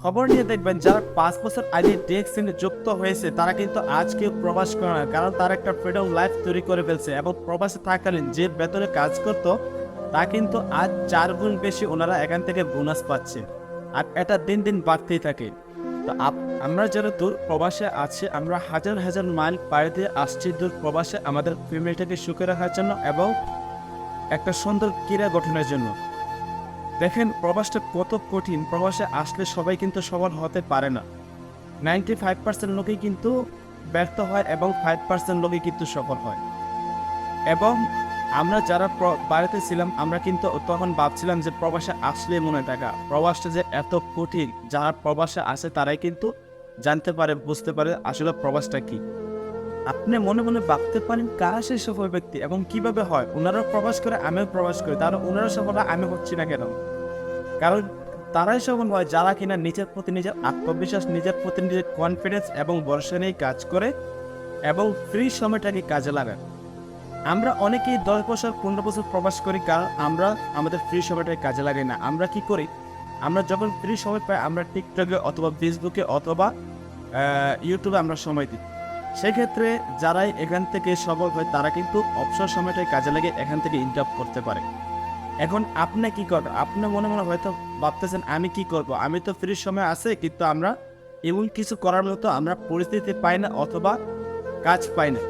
খবর নিয়ে দেখবেন যারা 5 বছর আগে ডিএক্সএনে যুক্ত হয়েছে তারা কিন্তু আজ কেউ প্রবাস করে না, কারণ তারা একটা ফ্রিডম লাইফ তৈরি করে ফেলছে এবং প্রবাসে থাকাকালীন যে বেতনে কাজ করতো তা কিন্তু আজ 4 গুণ বেশি ওনারা এখান থেকে বোনাস পাচ্ছে। আর এটা দিন দিন বাড়তেই থাকে। তো আমরা যারা দূর প্রবাসে আছি, আমরা হাজার হাজার মাইল পাড়ি দিয়ে আসছি দূর প্রবাসে আমাদের ফ্যামিলিটাকে সুখে রাখার জন্য এবং একটা সুন্দর ক্রীড়া গঠনের জন্য। দেখেন প্রবাসটা কত কঠিন। প্রবাসে আসলে সবাই কিন্তু সফল হতে পারে না। 95% লোকই কিন্তু ব্যর্থ হয় এবং 5% লোকই কিন্তু সফল হয়। এবং আমরা যারা বাড়িতে ছিলাম আমরা কিন্তু তখন ভাবছিলাম যে প্রবাসে আসলে মনে টাকা, প্রবাসটা যে এত কঠিন। যারা প্রবাসে আসে তারাই কিন্তু জানতে পারে, বুঝতে পারে আসলে প্রবাসটা কি। আপনি মনে মনে ভাবতে পারেন কারা সেই সফল ব্যক্তি এবং কিভাবে হয়। ওনারাও প্রবাস করে, আমিও প্রবাস করি, তারা ওনারা সফল হয়, আমি হচ্ছি না কেন? কারণ তারাই সফল হয় যারা কিনা নিজের প্রতি নিজের আত্মবিশ্বাস, নিজের প্রতি নিজের কনফিডেন্স এবং ভরসা নিয়ে কাজ করে এবং ফ্রি সময়টাকে কাজে লাগায়। আমরা অনেকেই 10 বছর 15 বছর প্রবাস করি, কারণ আমরা আমাদের ফ্রি সময়টাকে কাজে লাগাই না। আমরা কি করি, আমরা যখন ফ্রি সময় পাই আমরা টিকটকে অথবা ফেসবুকে অথবা ইউটিউবে আমরা সময় দিই। সেক্ষেত্রে যারাই এখান থেকে সফল হয় তারা কিন্তু অবসর সময়টাকে কাজে লাগে এখান থেকে ইনকাম করতে পারে। এখন আপনি কি করবেন? আপনি মনে মনে হয়তো ভাবতেছেন আমি কি করব, আমি তো ফ্রি সময় আছে, কিন্তু আমরা এমন কিছু করার মতো আমরা পরিস্থিতি পাই না অথবা কাজ পাই না।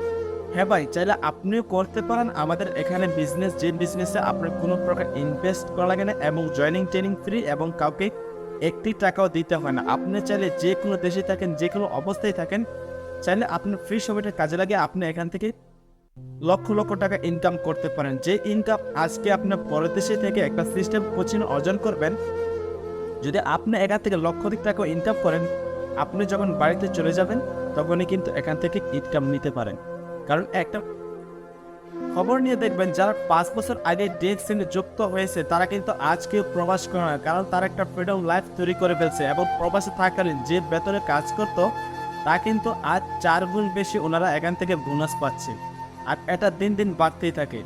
হ্যাঁ ভাই, চাইলে আপনিও করতে পারেন আমাদের এখানে বিজনেস, যে বিজনেসে আপনার কোনো প্রকার ইনভেস্ট করা লাগে না এবং জয়েনিং ট্রেনিং ফ্রি এবং কাউকে একটি টাকাও দিতে হয় না। আপনি চাইলে যে কোনো দেশে থাকেন, যে কোনো অবস্থায় থাকেন, চাইলে আপনার ফ্রি সময়টা কাজে লাগিয়ে আপনি এখান থেকে লক্ষ লক্ষ টাকা ইনকাম করতে পারেন। যে ইনকাম আজকে আপনার পরদেশে থেকে একটা সিস্টেম কোচিং অর্জন করবেন, যদি আপনি এখান থেকে লক্ষাধিক টাকা ইনকাম করেন, আপনি যখন বাড়িতে চলে যাবেন তখনই কিন্তু এখান থেকে ইনকাম নিতে পারেন। কারণ একটা খবর নিয়ে দেখবেন যারা 5 বছর আগে ডিএক্সএনে যুক্ত হয়েছে তারা কিন্তু আজ কেউ প্রবাস করে না, কারণ তারা একটা ফ্রিডম লাইফ তৈরি করে ফেলছে এবং প্রবাসে থাকাকালীন যে বেতনে কাজ করতো তা কিন্তু আজ 4 গুণ বেশি ওনারা এখান থেকে বোনাস পাচ্ছে। আর এটা দিন দিন বাড়তেই থাকে।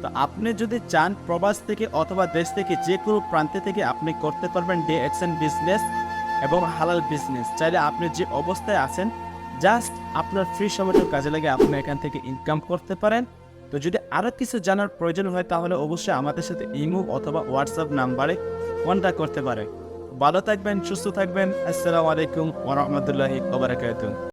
তো আপনি যদি চান প্রবাস থেকে অথবা দেশ থেকে যে কোনো প্রান্তে থেকে আপনি করতে পারবেন ডিএক্সএন বিজনেস এবং হালাল বিজনেস। চাইলে আপনি যে অবস্থায় আছেন জাস্ট আপনার ফ্রি সময়টা কাজে লাগে আপনি এখান থেকে ইনকাম করতে পারেন। তো যদি আরও কিছু জানার প্রয়োজন হয় তাহলে অবশ্যই আমাদের সাথে ইমো অথবা হোয়াটসঅ্যাপ নাম্বারে কন্ট্যাক্ট করতে পারেন। ভালো থাকবেন, সুস্থ থাকবেন। আসসালামু আলাইকুম ওয়া রাহমাতুল্লাহি ওয়া বারাকাতুহু।